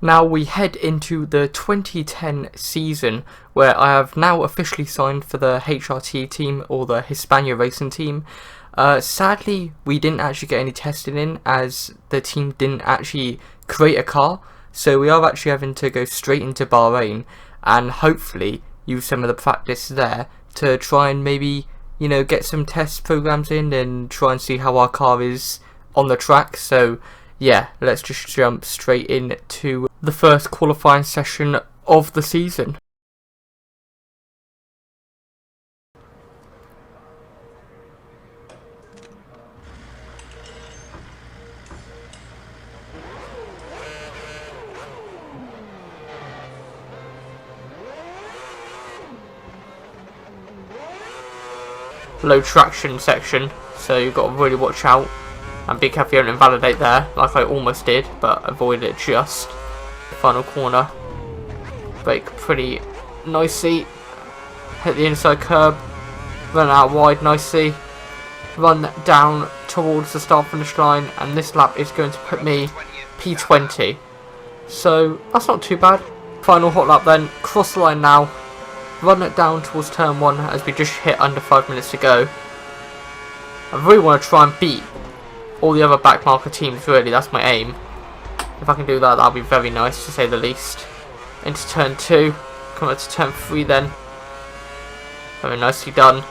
Now we head into the 2010 season, where I have now officially signed for the HRT team, or the Hispania racing team. Sadly, we didn't actually get any testing in, as the team didn't actually create a car, so we are actually having to go straight into Bahrain and hopefully use some of the practice there to try and maybe, you know, get some test programs in and try and see how our car is on the track. So yeah, let's just jump straight into the first qualifying session of the season. Low traction section, so you've got to really watch out and be careful you don't invalidate there, like I almost did, but avoided it just. Final corner, brake pretty nicely, hit the inside curb, run out wide nicely, run down towards the start finish line, and this lap is going to put me P20, so that's not too bad. Final hot lap then, cross the line now, run it down towards turn 1 as we just hit under 5 minutes to go. I really want to try and beat all the other backmarker teams, really, that's my aim. If I can do that, that'll be very nice to say the least. Into turn 2, come up to turn 3 then. Very nicely done.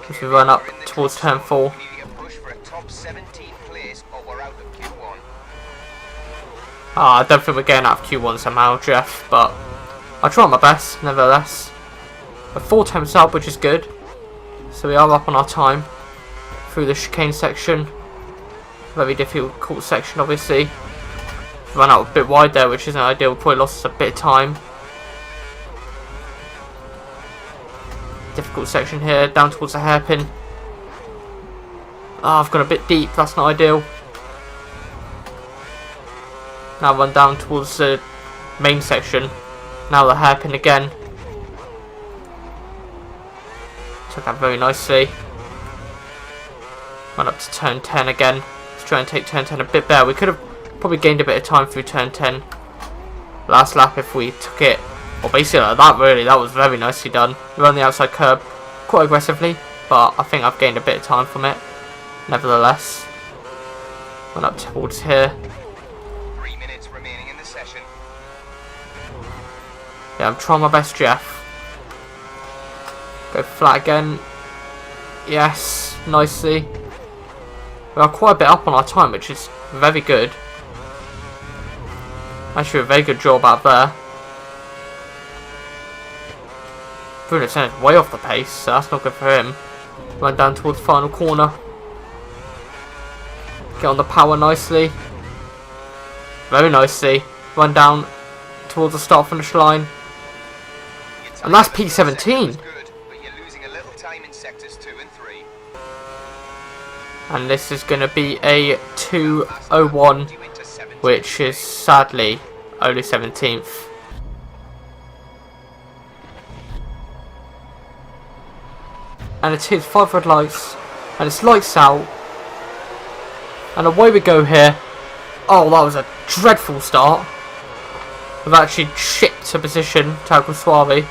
As we run up towards turn 4. I don't think we're getting out of Q1 somehow, Jeff, but I'll try my best, nevertheless. A 4 temps up, which is good. So we are up on our time through the chicane section. Very difficult section, obviously. Run out a bit wide there, which isn't ideal. Probably lost us a bit of time. Difficult section here, down towards the hairpin. I've gone a bit deep, that's not ideal. Now run down towards the main section. Now the hairpin again. Took that very nicely. Run up to turn 10 again. Let's try and take turn 10 a bit better. We could have probably gained a bit of time through turn 10. Last lap if we took it. Well, basically like that, really. That was very nicely done. We run the outside curb quite aggressively, but I think I've gained a bit of time from it. Nevertheless. Run up towards here. 3 minutes remaining in the session. Yeah, I'm trying my best, Jeff. Go flat again. Yes, nicely. We are quite a bit up on our time, which is very good. Actually, a very good job out there. Bruno Senna's way off the pace, so that's not good for him. Run down towards the final corner. Get on the power nicely. Very nicely. Run down towards the start finish line. And that's P17. And this is going to be a 2:01, which is sadly only 17th. And it is 5 red lights, and it's lights out. And away we go here. Oh, that was a dreadful start. We've actually shipped a position to Suave.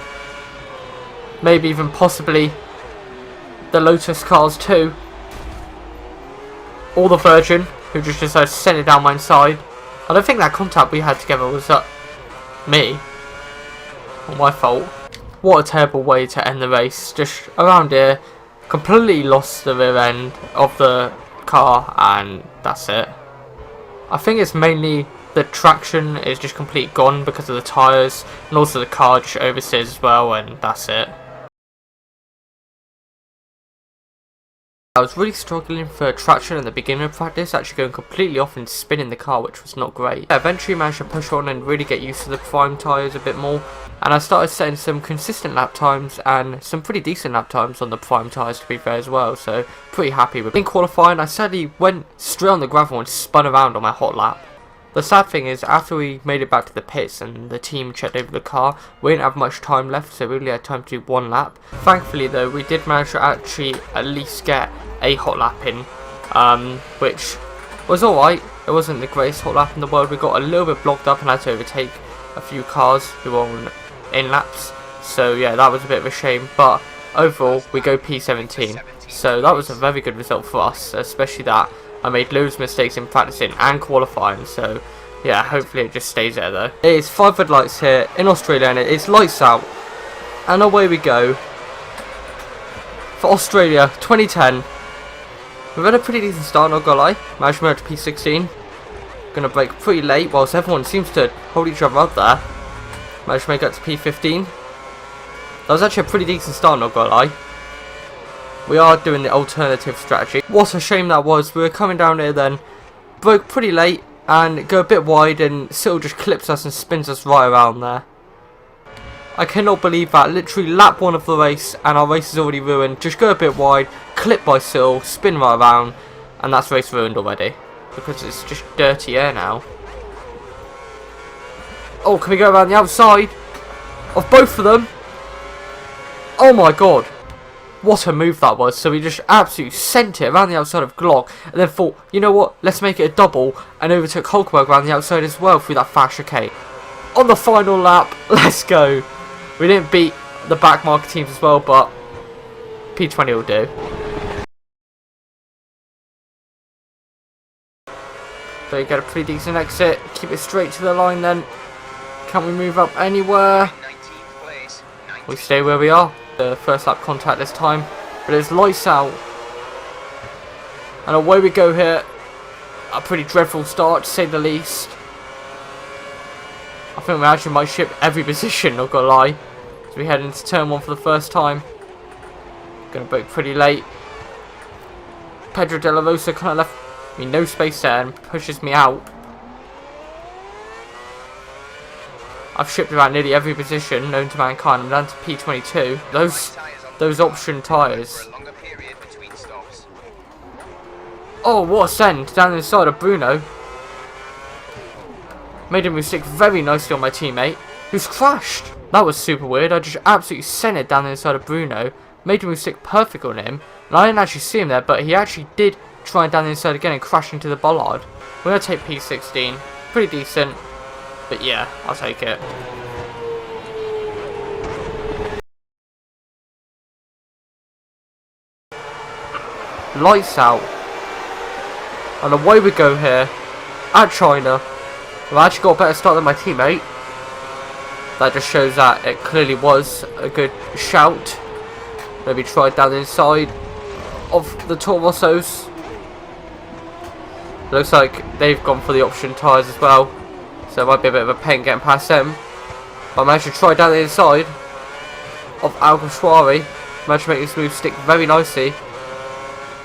Maybe even possibly the Lotus cars too. Or the Virgin, who just decided to send it down my inside. I don't think that contact we had together was me. Or my fault. What a terrible way to end the race. Just around here, completely lost the rear end of the car, and that's it. I think it's mainly the traction is just completely gone because of the tyres, and also the car just oversteers as well, and that's it. I was really struggling for traction at the beginning of practice, actually going completely off and spinning the car, which was not great. I eventually managed to push on and really get used to the prime tyres a bit more, and I started setting some consistent lap times and some pretty decent lap times on the prime tyres, to be fair, as well, so pretty happy with it. In qualifying, I sadly went straight on the gravel and spun around on my hot lap. The sad thing is, after we made it back to the pits and the team checked over the car, we didn't have much time left, so we only had time to do one lap. Thankfully though, we did manage to actually at least get a hot lap in, which was alright. It wasn't the greatest hot lap in the world. We got a little bit blocked up and had to overtake a few cars who were on in laps. So yeah, that was a bit of a shame. But overall, we go P17. So that was a very good result for us, especially that I made loads of mistakes in practicing and qualifying. So yeah, hopefully it just stays there though. It is 5 red lights here in Australia and it's lights out. And away we go for Australia 2010. We've had a pretty decent start, not gonna lie. Managed to move to P16. Gonna break pretty late whilst everyone seems to hold each other up there. Managed to make it to P15. That was actually a pretty decent start, not gonna lie. We are doing the alternative strategy. What a shame that was. We were coming down here then, broke pretty late and go a bit wide and Cyril just clips us and spins us right around there. I cannot believe that. Literally lap 1 of the race and our race is already ruined. Just go a bit wide, clip by Cyril, spin right around, and that's race ruined already. Because it's just dirty air now. Oh, can we go around the outside of both of them? Oh my god. What a move that was. So we just absolutely sent it around the outside of Glock and then thought, you know what, let's make it a double, and overtook Hulkberg around the outside as well through that fast chicane. On the final lap, let's go. We didn't beat the Backmarker teams as well, but P20 will do. So you get a pretty decent exit. Keep it straight to the line then. Can we move up anywhere? We stay where we are. The first lap contact this time. But it's lights out. And away we go here. A pretty dreadful start to say the least. I think we actually might ship every position, not gonna lie. So we head into turn 1 for the first time. Gonna break pretty late. Pedro De La Rosa kind of left me no space there and pushes me out. I've shipped around nearly every position known to mankind. I'm down to P22. Those option tyres. Oh, what a send down the side of Bruno. Made him stick very nicely on my teammate, who's crashed. That was super weird. I just absolutely sent it down the inside of Bruno. Made him stick perfect on him. And I didn't actually see him there, but he actually did try and down the inside again and crash into the bollard. We're going to take P16. Pretty decent. But yeah, I'll take it. Lights out. And away we go here. At China. I've actually got a better start than my teammate. That just shows that it clearly was a good shout. Maybe try down the inside of the Toro Rossos. Looks like they've gone for the option tyres as well. So it might be a bit of a pain getting past them. But I managed to try down the inside of Alguersuari. Managed to make this move stick very nicely.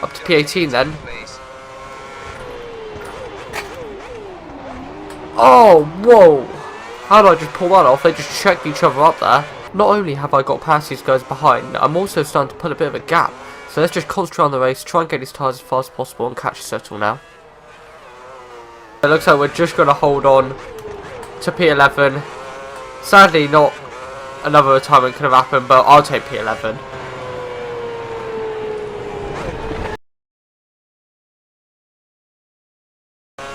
Up to P18 then. Oh, whoa! How did I just pull that off? They just checked each other up there. Not only have I got past these guys behind, I'm also starting to put a bit of a gap. So let's just concentrate on the race, try and get these tyres as fast as possible and catch a settle now. It looks like we're just going to hold on to P11. Sadly, not another retirement could have happened, but I'll take P11.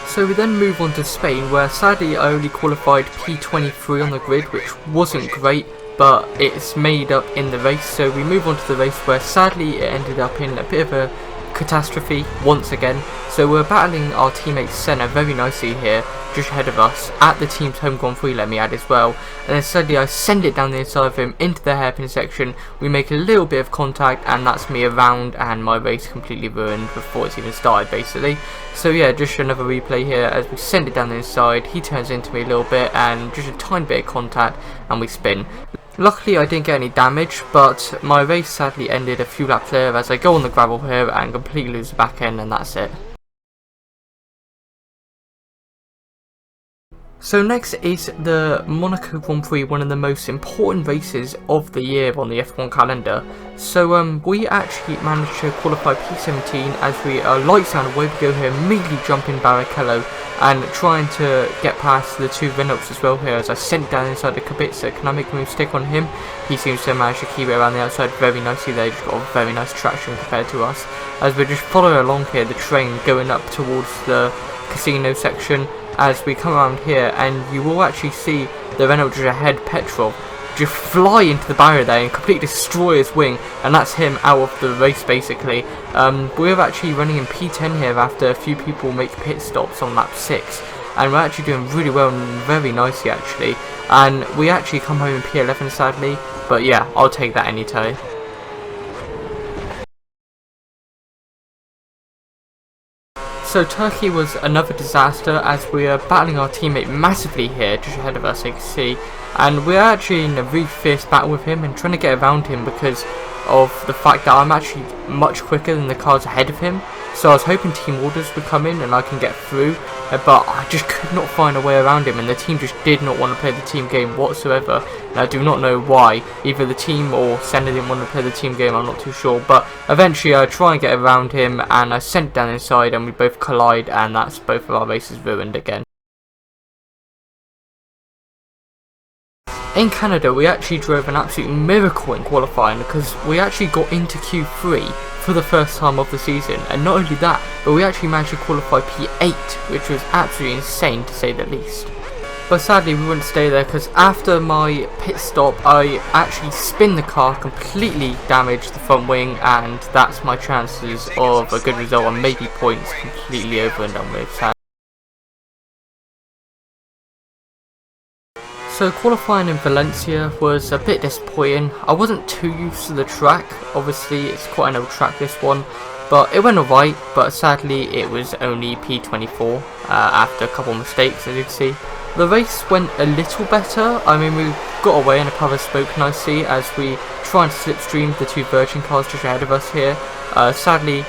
So we then move on to Spain, where sadly I only qualified P23 on the grid, which wasn't great, but it's made up in the race. So we move on to the race where sadly it ended up in a bit of a catastrophe once again. So we're battling our teammate Senna very nicely here, just ahead of us, at the team's home Grand Prix, let me add as well. And then suddenly I send it down the inside of him into the hairpin section. We make a little bit of contact and that's me around and my race completely ruined before it's even started basically. So yeah, just another replay here as we send it down the inside. He turns into me a little bit and just a tiny bit of contact and we spin. Luckily I didn't get any damage, but my race sadly ended a few laps later as I go on the gravel here and completely lose the back end, and that's it. So next is the Monaco Grand Prix, one of the most important races of the year on the F1 calendar. So we actually managed to qualify P17 as we are lights out away we go here, immediately jump in Barrichello and trying to get past the two Renaults as well here as I sent down inside the Kubica. Can I make a move stick on him? He seems to manage to keep it around the outside very nicely there. Just got a very nice traction compared to us as we're just following along here, the train going up towards the casino section as we come around here, and you will actually see the Renault just ahead, Petrov, just fly into the barrier there and completely destroy his wing, and that's him out of the race basically. We're actually running in P10 here after a few people make pit stops on lap 6, and we're actually doing really well and very nicely actually, and we actually come home in P11 sadly, but yeah, I'll take that anytime. So Turkey was another disaster as we are battling our teammate massively here, just ahead of us, you can see, and we're actually in a really fierce battle with him and trying to get around him because of the fact that I'm actually much quicker than the cars ahead of him. So I was hoping team orders would come in and I can get through, but I just could not find a way around him, and the team just did not want to play the team game whatsoever. And I do not know why. Either the team or Senna didn't want to play the team game, I'm not too sure. But eventually I try and get around him and I sent down inside and we both collide, and that's both of our races ruined again. In Canada, we actually drove an absolute miracle in qualifying because we actually got into Q3 for the first time of the season, and not only that, but we actually managed to qualify P8, which was absolutely insane to say the least. But sadly we wouldn't stay there because after my pit stop I actually spin the car, completely damaged the front wing, and that's my chances of a good result and maybe points completely over and done with. So qualifying in Valencia was a bit disappointing. I wasn't too used to the track, obviously it's quite an old track this one, but it went alright, but sadly it was only P24 after a couple of mistakes, as you can see. The race went a little better. I mean, we got away and the cover spoke nicely as we tried to slipstream the two Virgin cars just ahead of us here. Sadly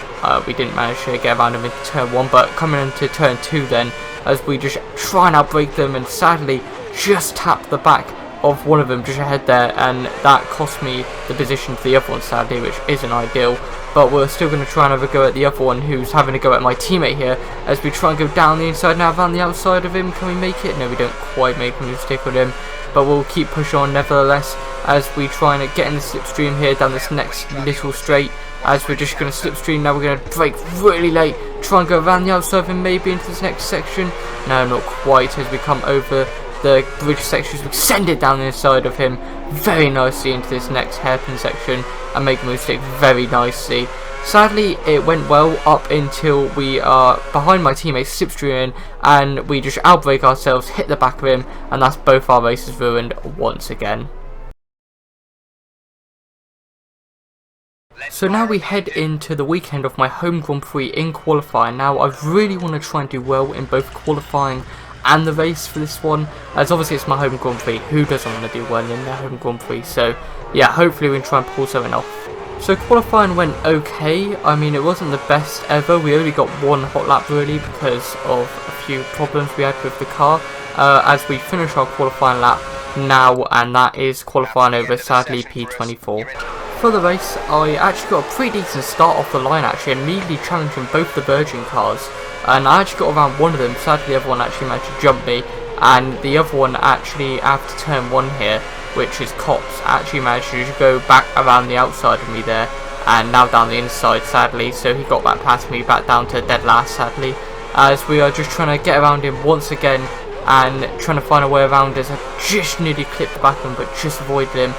we didn't manage to get around them into turn 1, but coming into turn 2 then, as we just try and outbrake them, and sadly just tapped the back of one of them just ahead there, and that cost me the position for the other one sadly, which isn't ideal. But we're still going to try and have a go at the other one who's having a go at my teammate here as we try and go down the inside now, around the outside of him. Can we make it? No, we don't quite make a mistake with him, but we'll keep pushing on nevertheless as we try and get in the slipstream here down this next little straight. As we're just going to slipstream now, we're going to brake really late, try and go around the outside of him, maybe into this next section. No, not quite, as we come over the bridge sections, we send it down the inside of him very nicely into this next hairpin section and make a mistake very nicely. Sadly it went well up until we are behind my teammate slipstreaming and we just outbrake ourselves, hit the back of him, and that's both our races ruined once again. So now we head into the weekend of my home Grand Prix in qualifying. Now I really want to try and do well in both qualifying and the race for this one, as obviously it's my home Grand Prix. Who doesn't want to do well in their home Grand Prix? So yeah, hopefully we can try and pull something off. So qualifying went okay. I mean, it wasn't the best ever. We only got one hot lap really because of a few problems we had with the car as we finish our qualifying lap now, and that is qualifying over sadly P24. For the race, I actually got a pretty decent start off the line actually, immediately challenging both the Virgin cars, and I actually got around one of them. Sadly the other one actually managed to jump me, and the other one actually after turn 1 here, which is Cops, actually managed to just go back around the outside of me there and now down the inside sadly, so he got back past me, back down to dead last sadly, as we are just trying to get around him once again and trying to find a way around us. I just nearly clipped the back of him but just avoided him.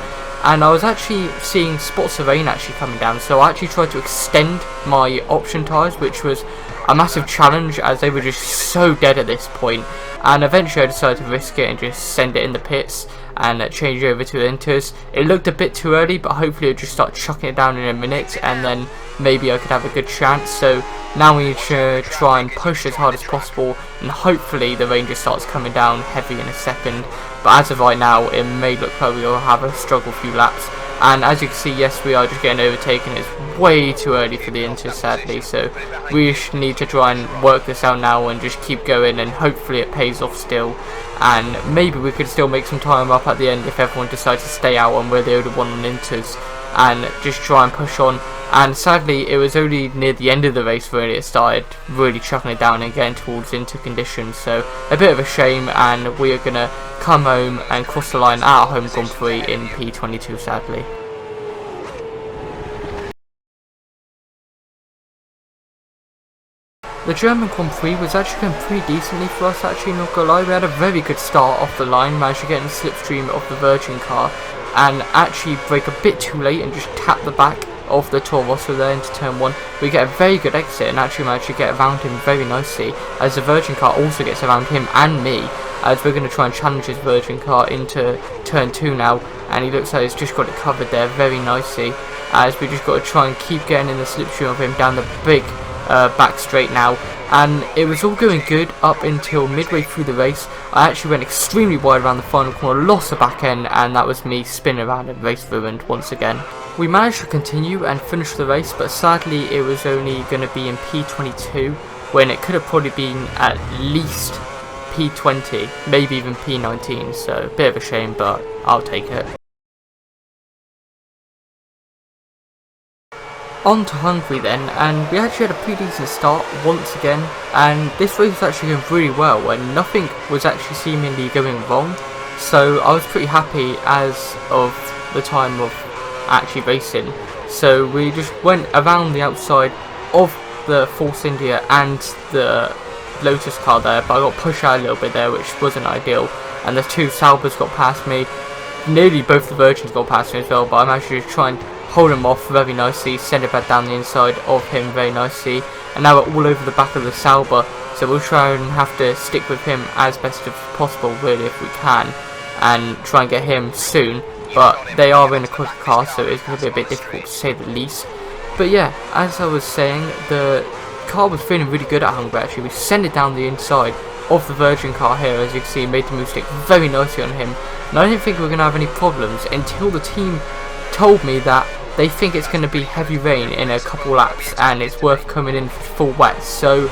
And I was actually seeing spots of rain actually coming down, so I actually tried to extend my option tyres, which was a massive challenge as they were just so dead at this point. And eventually I decided to risk it and just send it in the pits and change over to the inters. It looked a bit too early, but hopefully I'll just start chucking it down in a minute and then maybe I could have a good chance. So now we need to try and push as hard as possible, and hopefully the rain just starts coming down heavy in a second. But as of right now, it may look like we'll have a struggle few laps. And as you can see, yes, we are just getting overtaken. It's way too early for the inters sadly, so we need to try and work this out now and just keep going, and hopefully it pays off still. And maybe we could still make some time up at the end if everyone decides to stay out and we're the only one on inters, and just try and push on and sadly it was only near the end of the race really it started really chucking it down and getting towards into conditions, so a bit of a shame, and we are going to come home and cross the line at our home Grand Prix in P22 sadly. The German Grand Prix was actually going pretty decently for us actually, not gonna lie. We had a very good start off the line, managed to get in the slipstream of the Virgin car and actually brake a bit too late and just tap the back of the Toro Rosso there into turn 1. We get a very good exit and actually manage to get around him very nicely, as the Virgin car also gets around him and me, as we're going to try and challenge his Virgin car into turn 2 now, and he looks like he's just got it covered there very nicely, as we just got to try and keep getting in the slipstream of him down the big back straight now. And it was all going good up until midway through the race. I actually went extremely wide around the final corner, lost the back end, and that was me spinning around and race ruined once again. We managed to continue and finish the race, but sadly it was only going to be in P22 when it could have probably been at least P20, maybe even P19, so a bit of a shame, but I'll take it. On to Hungary then, and we actually had a pretty decent start once again, and this race was actually going really well and nothing was actually seemingly going wrong, so I was pretty happy as of the time of actually racing. So we just went around the outside of the Force India and the Lotus car there, but I got pushed out a little bit there, which wasn't ideal, and the two Saubers got past me. Nearly both the Virgins got past me as well, but I managed to try and hold him off very nicely, send it back down the inside of him very nicely, and now we're all over the back of the Sauber, so we'll try and have to stick with him as best as possible really if we can, and try and get him soon, but they are in a quicker car, so it's going to be a bit difficult to say the least. But yeah, as I was saying, the car was feeling really good at Hungary actually. We sent it down the inside of the Virgin car here, as you can see, made the move stick very nicely on him, and I didn't think we were going to have any problems until the team told me that they think it's going to be heavy rain in a couple laps and it's worth coming in for full wets. So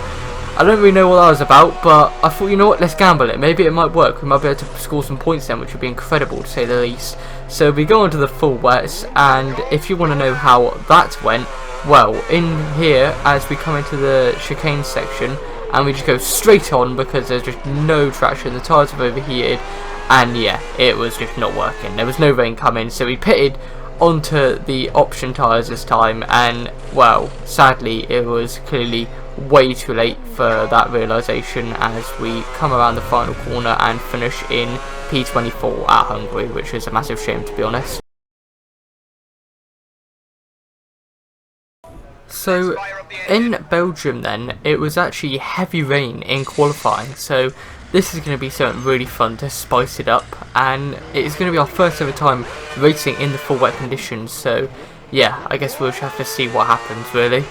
I don't really know what that was about, but I thought, you know what, let's gamble it. Maybe it might work. We might be able to score some points then, which would be incredible to say the least. So we go on to the full wets, and if you want to know how that went, well, in here, as we come into the chicane section, and we just go straight on because there's just no traction, the tyres have overheated, and yeah, it was just not working. There was no rain coming, so we pitted onto the option tyres this time, and well, sadly it was clearly way too late for that realisation, as we come around the final corner and finish in P24 at Hungary, which is a massive shame to be honest. So in Belgium then, it was actually heavy rain in qualifying, so this is going to be something really fun to spice it up, and it's going to be our first ever time racing in the full wet conditions, so yeah, I guess we'll just have to see what happens really.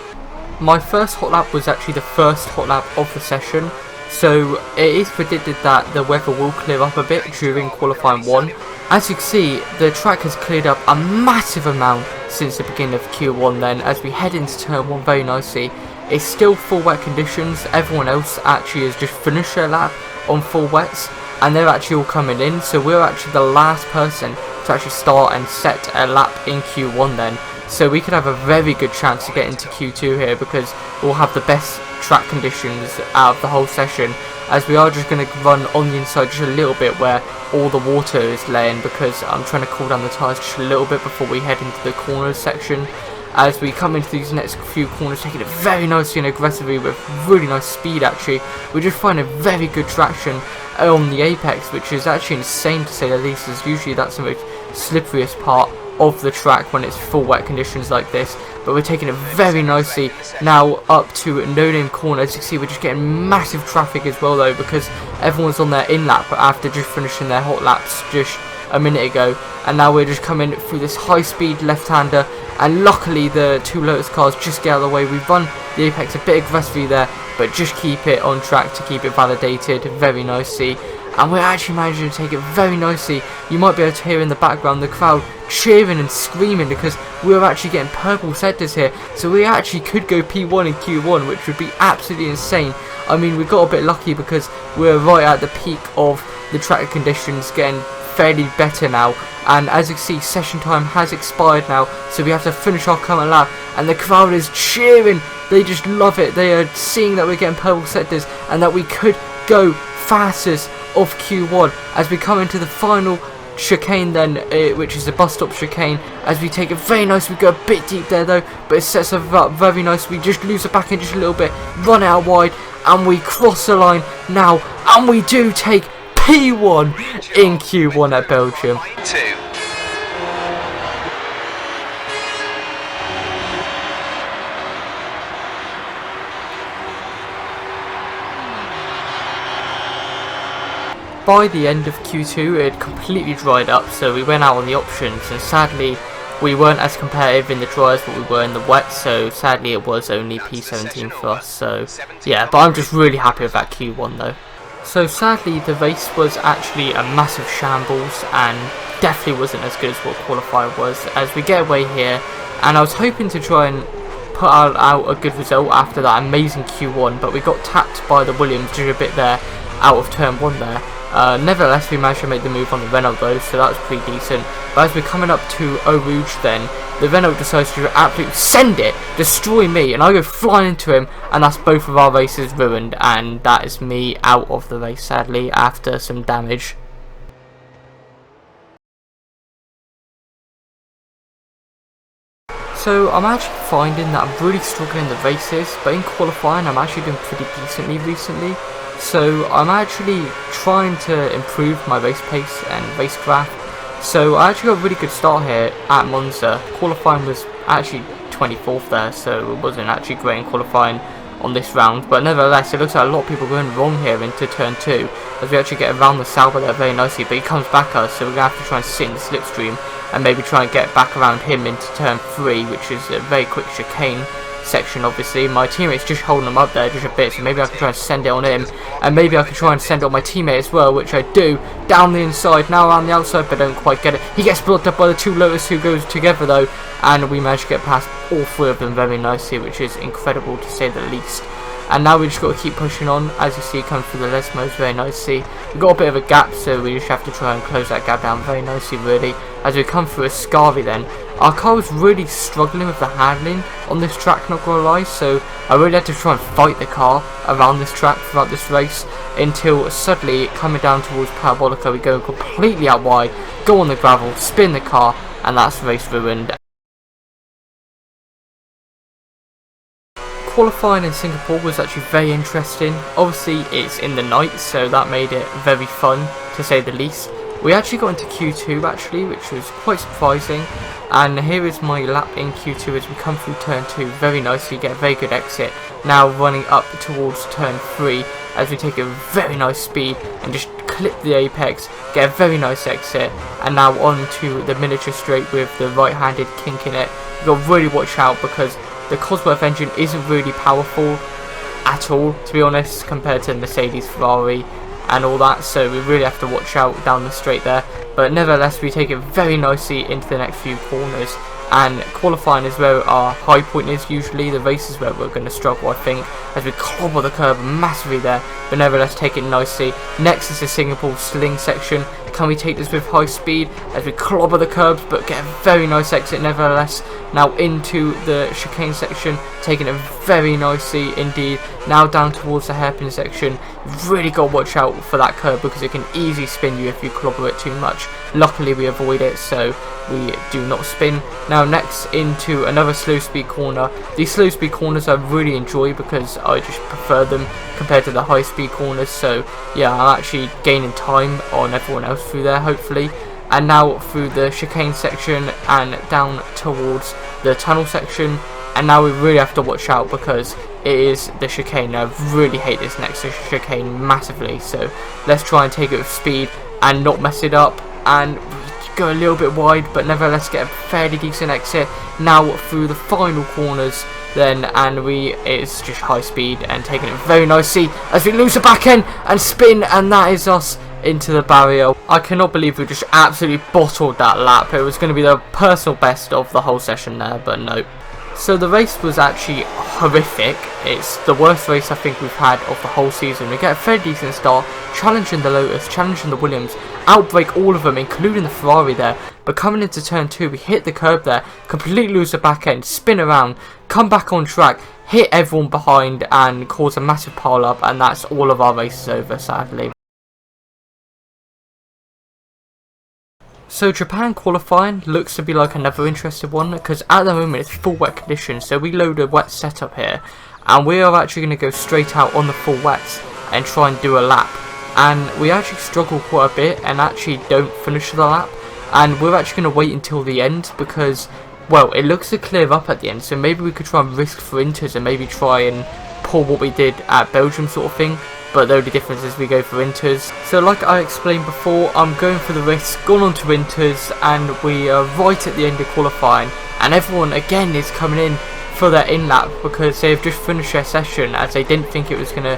My first hot lap was actually the first hot lap of the session, so it is predicted that the weather will clear up a bit during qualifying 1. As you can see, the track has cleared up a massive amount since the beginning of Q1 then, as we head into turn 1 very nicely. It's still full wet conditions, everyone else actually has just finished their lap on full wets, and they're actually all coming in, so we're actually the last person to actually start and set a lap in Q1 then. So we could have a very good chance to get into Q2 here, because we'll have the best track conditions out of the whole session, as we are just going to run on the inside just a little bit where all the water is laying, because I'm trying to cool down the tyres just a little bit before we head into the corners section. As we come into these next few corners, taking it very nicely and aggressively with really nice speed actually. We're just finding very good traction on the apex, which is actually insane to say the least, as usually that's the most slipperiest part of the track when it's full wet conditions like this, but we're taking it very nicely now up to no name corner. As you can see, we're just getting massive traffic as well though, because everyone's on their in lap after just finishing their hot laps just a minute ago, and now we're just coming through this high speed left hander, and luckily the two Lotus cars just get out of the way. We've run the apex a bit aggressively there, but just keep it on track to keep it validated very nicely, and we're actually managing to take it very nicely. You might be able to hear in the background the crowd cheering and screaming, because we're actually getting purple sectors here, so we actually could go P1 in Q1, which would be absolutely insane. I mean, we got a bit lucky because we're right at the peak of the track conditions, getting fairly better now. And as you can see, session time has expired now, so we have to finish our current lap, and the crowd is cheering. They just love it. They are seeing that we're getting purple sectors and that we could go fastest of Q1 as we come into the final chicane then, which is the bus stop chicane. As we take it very nice, we go a bit deep there though, but it sets us up very nice. We just lose the back end just a little bit, run out wide, and we cross the line now, and we do take P1 in Q1 at Belgium. By the end of Q2 it had completely dried up, so we went out on the options, and sadly we weren't as competitive in the dry as what we were in the wet, so sadly it was only P17 for us. So yeah, but I'm just really happy with that Q1 though. So sadly the race was actually a massive shambles and definitely wasn't as good as what qualifier was, as we get away here, and I was hoping to try and put out a good result after that amazing Q1, but we got tapped by the Williams just a bit there out of turn 1 there. Nevertheless, we managed to make the move on the Renault though, so that was pretty decent. But as we're coming up to Eau Rouge then, the Renault decides to absolutely send it, destroy me, and I go flying into him, and that's both of our races ruined, and that is me out of the race sadly after some damage. So I'm actually finding that I'm really struggling in the races, but in qualifying I'm actually doing pretty decently recently. So I'm actually trying to improve my race pace and racecraft. So I actually got a really good start here at Monza. Qualifying was actually 24th there, so it wasn't actually great in qualifying on this round. But nevertheless, it looks like a lot of people going wrong here into turn 2, as we actually get around the Sauber there very nicely. But he comes back us, so we're going to have to try and sit in the slipstream and maybe try and get back around him into turn 3, which is a very quick chicane section. Obviously my teammate's just holding him up there just a bit, so maybe I can try and send it on him, and maybe I can try and send it on my teammate as well, which I do, down the inside, now around the outside, but don't quite get it. He gets blocked up by the 2 Lotus who goes together though, and we manage to get past all 3 of them very nicely, which is incredible to say the least. And now we just got to keep pushing on. As you see, come through the Lesmos very nicely. We've got a bit of a gap, so we just have to try and close that gap down very nicely really. As we come through a Scavi then, our car was really struggling with the handling on this track, not gonna lie, so I really had to try and fight the car around this track throughout this race, until suddenly coming down towards Parabolica we go completely out wide, go on the gravel, spin the car, and that's race ruined. Qualifying in Singapore was actually very interesting. Obviously it's in the night, so that made it very fun to say the least. We actually got into Q2 actually, which was quite surprising, and here is my lap in Q2 as we come through turn 2 very nicely, get a very good exit, now running up towards turn 3 as we take a very nice speed and just clip the apex, get a very nice exit, and now on to the miniature straight with the right-handed kink in it. You've got to really watch out because the Cosworth engine isn't really powerful at all, to be honest, compared to Mercedes, Ferrari and all that, so we really have to watch out down the straight there. But nevertheless, we take it very nicely into the next few corners, and qualifying is where our high point is usually. The race is where we're going to struggle, I think, as we clobber the curb massively there, but nevertheless take it nicely. Next is the Singapore sling section. Can we take this with high speed as we clobber the curbs but get a very nice exit nevertheless? Now into the chicane section, taking it very nicely indeed. Now down towards the hairpin section. You've really got to watch out for that curb because it can easily spin you if you clobber it too much. Luckily we avoid it, so we do not spin. Now next into another slow speed corner. These slow speed corners I really enjoy because I just prefer them compared to the high speed corners, so yeah, I'm actually gaining time on everyone else through there hopefully. And now through the chicane section and down towards the tunnel section, and now we really have to watch out because it is the chicane. I really hate this next chicane massively, so let's try and take it with speed and not mess it up and go a little bit wide, but nevertheless get a fairly decent exit. Now through the final corners then, and it's just high speed and taking it very nicely as we lose the back end and spin, and that is us into the barrier. I cannot believe we just absolutely bottled that lap. It was going to be the personal best of the whole session there, but no. So the race was actually horrific. It's the worst race I think we've had of the whole season. We get a fairly decent start, challenging the Lotus, challenging the Williams, outbrake all of them, including the Ferrari there. But coming into turn 2, we hit the curb there, completely lose the back end, spin around, come back on track, hit everyone behind and cause a massive pile up, and that's all of our races over, sadly. So Japan qualifying looks to be like another interesting one, because at the moment it's full wet conditions, so we load a wet setup here and we are actually going to go straight out on the full wets and try and do a lap, and we actually struggle quite a bit and actually don't finish the lap, and we're actually going to wait until the end because, well, it looks to clear up at the end, so maybe we could try and risk for inters and maybe try and pull what we did at Belgium sort of thing. But the only difference is we go for inters. So like I explained before, I'm going for the risk, gone on to inters, and we are right at the end of qualifying, and everyone again is coming in for their in lap because they've just finished their session, as they didn't think it was going to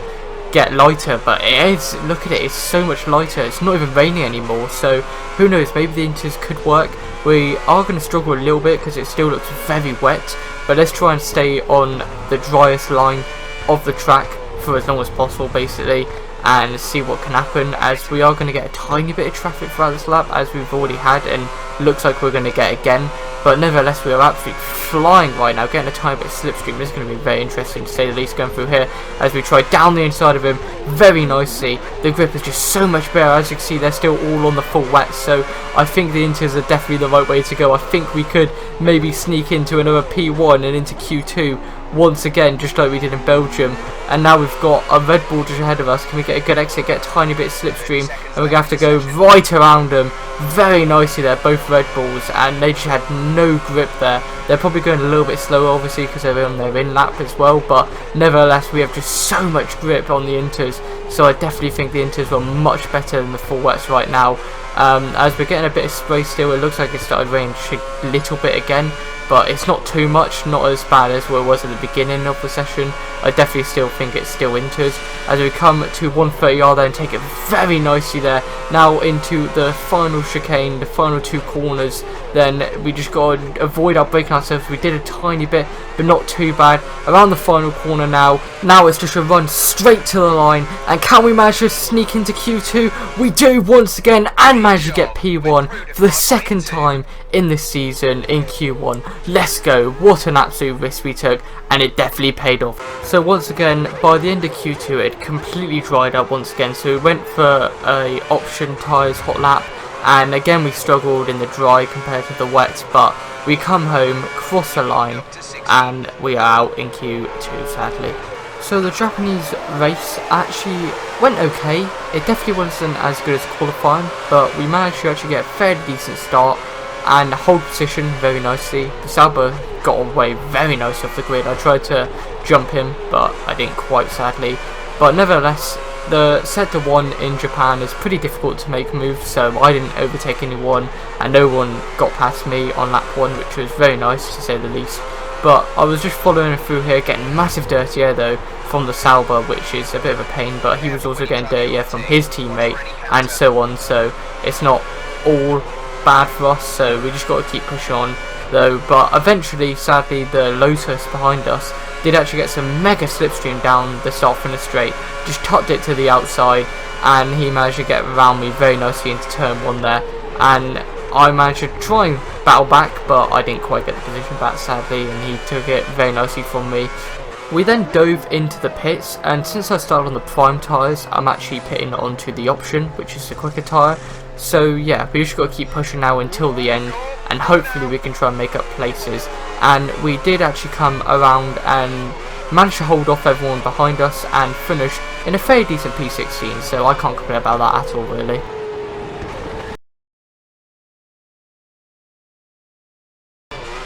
get lighter, but it is. Look at it, it's so much lighter. It's not even raining anymore, so who knows, maybe the inters could work. We are going to struggle a little bit because it still looks very wet, but let's try and stay on the driest line of the track for as long as possible basically, and see what can happen, as we are going to get a tiny bit of traffic throughout this lap, as we've already had and looks like we're going to get again, but nevertheless we are absolutely flying right now, getting a tiny bit of slipstream. This is going to be very interesting to say the least, going through here as we try down the inside of him very nicely. The grip is just so much better. As you can see, they're still all on the full wet, so I think the inters are definitely the right way to go. I think we could maybe sneak into another P1 and into Q2 once again, just like we did in Belgium. And now we've got a Red Bull just ahead of us. Can we get a good exit, get a tiny bit of slipstream, and we're going to have to go right around them very nicely there, both Red Bulls, and they just had no grip there. They're probably going a little bit slower obviously because they're on their in lap as well, but nevertheless we have just so much grip on the inters, so I definitely think the inters were much better than the full wets right now. As we're getting a bit of spray still, it looks like it started raining a little bit again, but it's not too much, not as bad as what it was at the beginning of the session. I definitely still think it's still inters. As we come to 130R there and take it very nicely there, now into the final chicane, the final two corners, then we just got to avoid our braking ourselves. We did a tiny bit, but not too bad. Around the final corner now it's just a run straight to the line, and can we manage to sneak into Q2? We do once again, and manage to get P1 for the second time in this season in Q1. Let's go. What an absolute risk we took, and it definitely paid off. So once again, by the end of Q2 it completely dried up once again, so we went for a option tyres hot lap, and again we struggled in the dry compared to the wet, but we come home, cross the line, and we are out in Q2 sadly. So the Japanese race actually went okay. It definitely wasn't as good as qualifying, but we managed to actually get a fairly decent start and hold position very nicely. The Sauber got away very nicely off the grid. I tried to jump him, but I didn't quite sadly. But nevertheless, the sector 1 in Japan is pretty difficult to make moves, so I didn't overtake anyone and no one got past me on lap 1, which was very nice to say the least. But I was just following through here, getting massive dirty air though from the Sauber, which is a bit of a pain, but he was also getting dirty air from his teammate and so on, so it's not all bad for us, so we just got to keep pushing on though. But eventually, sadly, the Lotus behind us did actually get some mega slipstream down the start finish straight, just tucked it to the outside, and he managed to get around me very nicely into turn 1 there, and I managed to try and battle back, but I didn't quite get the position back sadly, and he took it very nicely from me. We then dove into the pits, and since I started on the prime tyres, I'm actually pitting onto the option, which is the quicker tyre. So yeah, we just got to keep pushing now until the end, and hopefully we can try and make up places. And we did actually come around and manage to hold off everyone behind us and finish in a fairly decent P16, so I can't complain about that at all really.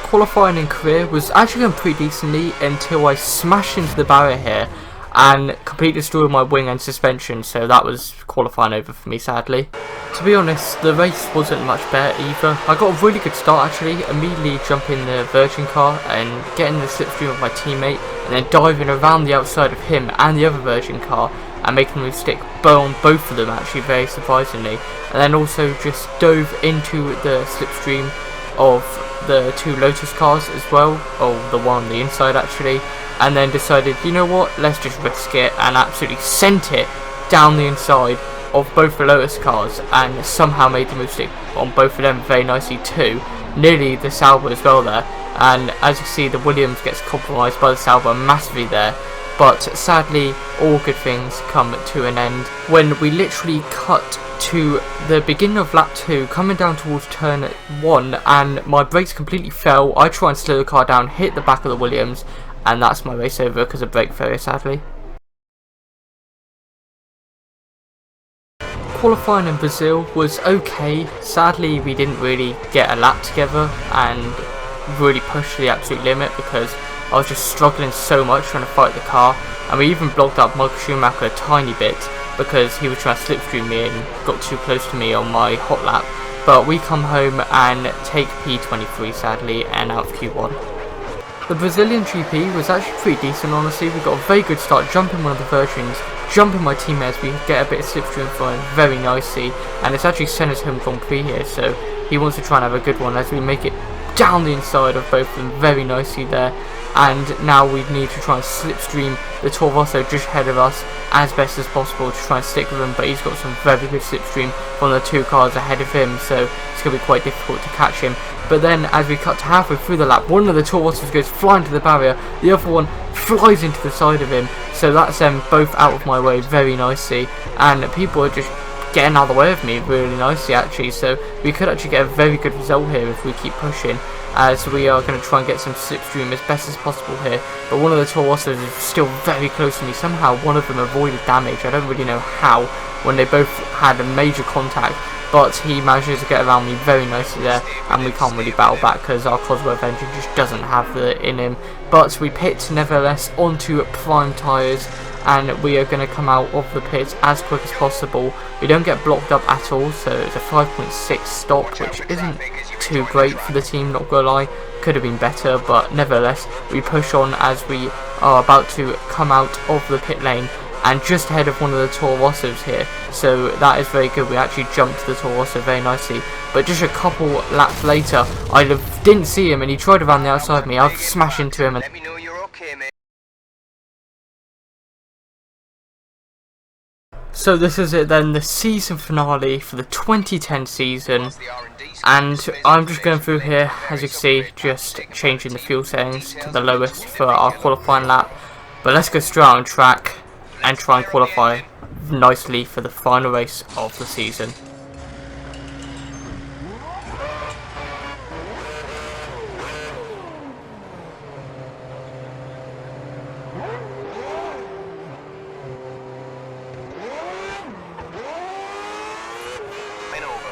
Qualifying in Korea was actually going pretty decently until I smashed into the barrier here and completely destroyed my wing and suspension, so that was qualifying over for me sadly. To be honest, the race wasn't much better either. I got a really good start actually, immediately jumping the Virgin car and getting the slipstream of my teammate, and then diving around the outside of him and the other Virgin car and making them stick on both of them actually, very surprisingly, and then also just dove into the slipstream of the 2 Lotus cars as well, or the one on the inside actually, and then decided, you know what, let's just risk it, and absolutely sent it down the inside of both the Lotus cars, and somehow made the move stick on both of them very nicely too, nearly the Sauber as well there. And as you see, the Williams gets compromised by the Sauber massively there, but sadly all good things come to an end when we literally cut to the beginning of lap 2, coming down towards turn 1, and my brakes completely fell. I try and slow the car down, hit the back of the Williams, and that's my race over because of brake failure, sadly. Qualifying in Brazil was okay. Sadly, we didn't really get a lap together and really push to the absolute limit because I was just struggling so much trying to fight the car, and we even blocked up Michael Schumacher a tiny bit because he was trying to slipstream me and got too close to me on my hot lap. But we come home and take P23 sadly, and out of Q1. The Brazilian GP was actually pretty decent honestly. We got a very good start, jumping one of the versions, jumping my teammate as we get a bit of slipstream for him very nicely, and it's actually sent us home Grand Prix here, so he wants to try and have a good one as we make it down the inside of both of them very nicely there. And now we need to try and slipstream the Toro Rosso just ahead of us as best as possible to try and stick with him, but he's got some very good slipstream from the 2 cars ahead of him, so it's going to be quite difficult to catch him. But then as we cut to halfway through the lap, one of the Toro Rossos goes flying to the barrier, the other one flies into the side of him, so that's them both out of my way very nicely, and people are just getting out of the way of me really nicely actually, so we could actually get a very good result here if we keep pushing, as we are going to try and get some slipstream as best as possible here. But one of the Toro Rossos is still very close to me. Somehow one of them avoided damage, I don't really know how, when they both had a major contact, but he manages to get around me very nicely there, and we can't really battle back because our Cosworth engine just doesn't have it in him. But we pit nevertheless onto prime tyres, and we are going to come out of the pit as quick as possible. We don't get blocked up at all, so it's a 5.6 stop, which isn't too great for the team, not gonna lie. Could have been better, but nevertheless we push on as we are about to come out of the pit lane, and just ahead of one of the Toro Rossos here, so that is very good. We actually jumped the Toro Rosso very nicely, but just a couple laps later I didn't see him and he tried around the outside of me. I've smashed into him and Let me know you're okay, mate. so this is it then, the season finale for the 2010 season, and I'm just going through here, as you can see, just changing the fuel settings to the lowest for our qualifying lap. But let's go straight on track and try and qualify nicely for the final race of the season.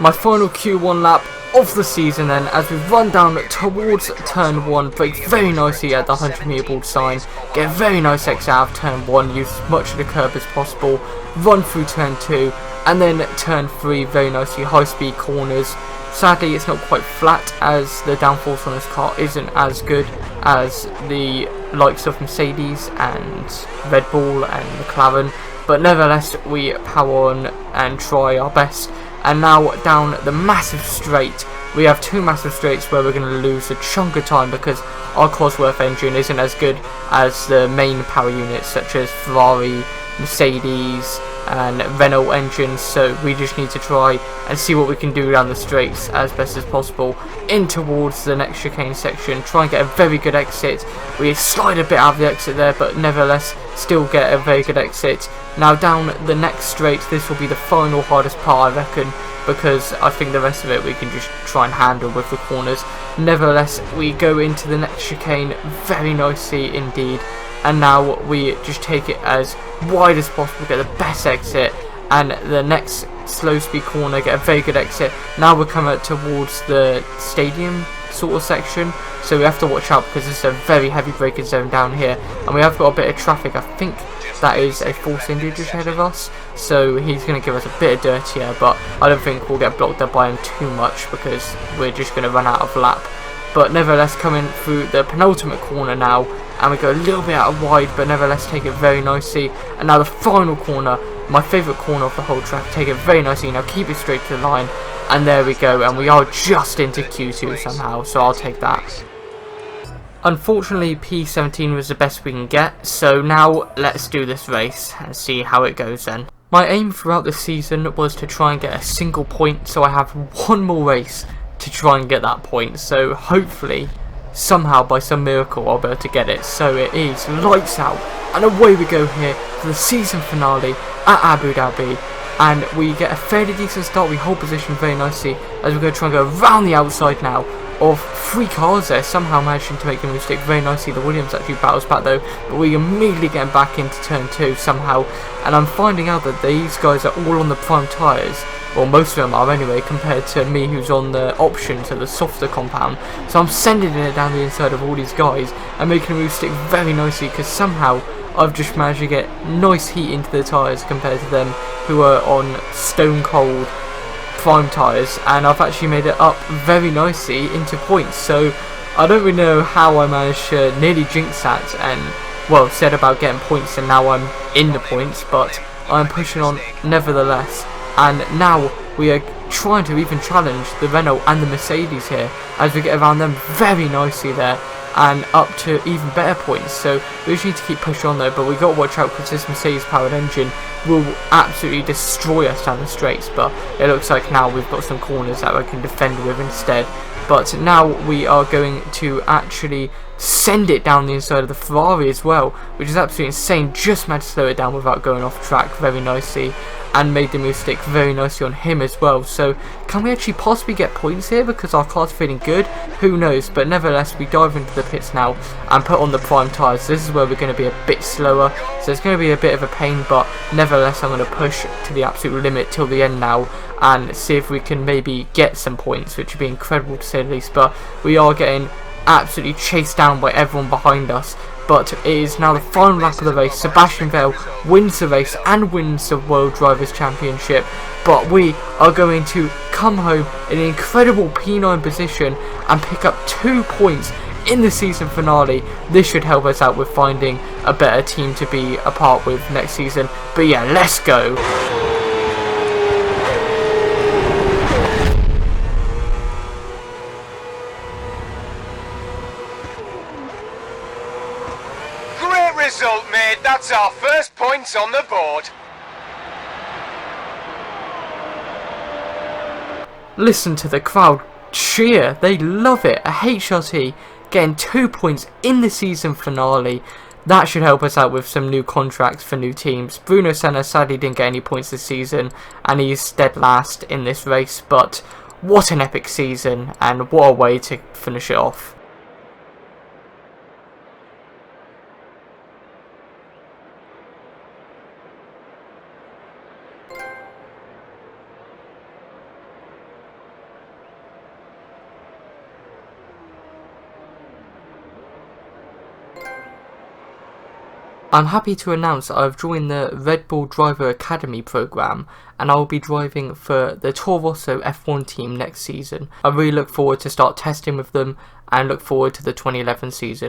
My final Q1 lap of the season then, as we run down towards turn 1, brake very nicely at the 100 meter board sign, get a very nice exit out of turn 1, use as much of the curb as possible, run through turn 2, and then turn 3 very nicely, high speed corners. Sadly it's not quite flat as the downforce on this car isn't as good as the likes of Mercedes and Red Bull and McLaren, but nevertheless we power on and try our best. And now down the massive straight, we have 2 massive straights where we're going to lose a chunk of time because our Cosworth engine isn't as good as the main power units such as Ferrari, Mercedes and Renault engines, so we just need to try and see what we can do down the straights as best as possible in towards the next chicane section, try and get a very good exit. We slide a bit out of the exit there, but nevertheless still get a very good exit. Now down the next straight, this will be the final hardest part I reckon, because I think the rest of it we can just try and handle with the corners. Nevertheless we go into the next chicane very nicely indeed, and now we just take it as wide as possible, get the best exit, and the next slow speed corner get a very good exit. Now we're coming towards the stadium sort of section, so we have to watch out because it's a very heavy braking zone down here, and we have got a bit of traffic. I think that is a Force India just ahead of us, so he's going to give us a bit of dirt here, but I don't think we'll get blocked up by him too much because we're just going to run out of lap. But nevertheless coming through the penultimate corner now, and we go a little bit out of wide, but nevertheless take it very nicely. And now the final corner, my favourite corner of the whole track, take it very nicely. Now keep it straight to the line, And there we go, and we are just into Q2 somehow, so I'll take that. Unfortunately, P17 was the best we can get, so now let's do this race and see how it goes then. My aim throughout the season was to try and get a single point, so I have one more race to try and get that point, so hopefully, somehow by some miracle I'll be able to get it. So it is lights out, and away we go here for the season finale at Abu Dhabi. And we get a fairly decent start. We hold position very nicely as we're going to try and go around the outside now of 3 cars there, somehow managing to make the move stick very nicely. The Williams actually battles back though, but we immediately get back into turn 2 somehow. And I'm finding out that these guys are all on the prime tyres, well most of them are anyway, compared to me who's on the option, so the softer compound. So I'm sending it down the inside of all these guys and making the move stick very nicely, because somehow I've just managed to get nice heat into the tyres compared to them who are on stone cold prime tyres, and I've actually made it up very nicely into points. So I don't really know how I managed to nearly jinx that and, well, said about getting points and now I'm in the points, but I'm pushing on nevertheless. And now we are trying to even challenge the Renault and the Mercedes here as we get around them very nicely there and up to even better points. So we just need to keep pushing on though, but we got to watch out because this Mercedes powered engine will absolutely destroy us down the straights. But it looks like now we've got some corners that we can defend with instead. But now we are going to actually send it down the inside of the Ferrari as well, which is absolutely insane. Just managed to slow it down without going off track very nicely, and made the move stick very nicely on him as well. So can we actually possibly get points here because our car's feeling good? Who knows, but nevertheless we dive into the pits now and put on the prime tyres. This is where we're going to be a bit slower, so it's going to be a bit of a pain, but nevertheless I'm going to push to the absolute limit till the end now and see if we can maybe get some points, which would be incredible to say the least. But we are getting absolutely chased down by everyone behind us. But it is now the final lap of the race. Sebastian Vettel wins the race and wins the World Drivers' Championship. But we are going to come home in an incredible P9 position and pick up 2 points in the season finale. This should help us out with finding a better team to be a part with next season. But yeah, let's go. Result, mate. That's our first points on the board. Listen to the crowd cheer. They love it. A HRT getting 2 points in the season finale. That should help us out with some new contracts for new teams. Bruno Senna sadly didn't get any points this season, and he's dead last in this race. But what an epic season, and what a way to finish it off. I'm happy to announce that I've joined the Red Bull Driver Academy program, and I will be driving for the Toro Rosso F1 team next season. I really look forward to start testing with them and look forward to the 2011 season.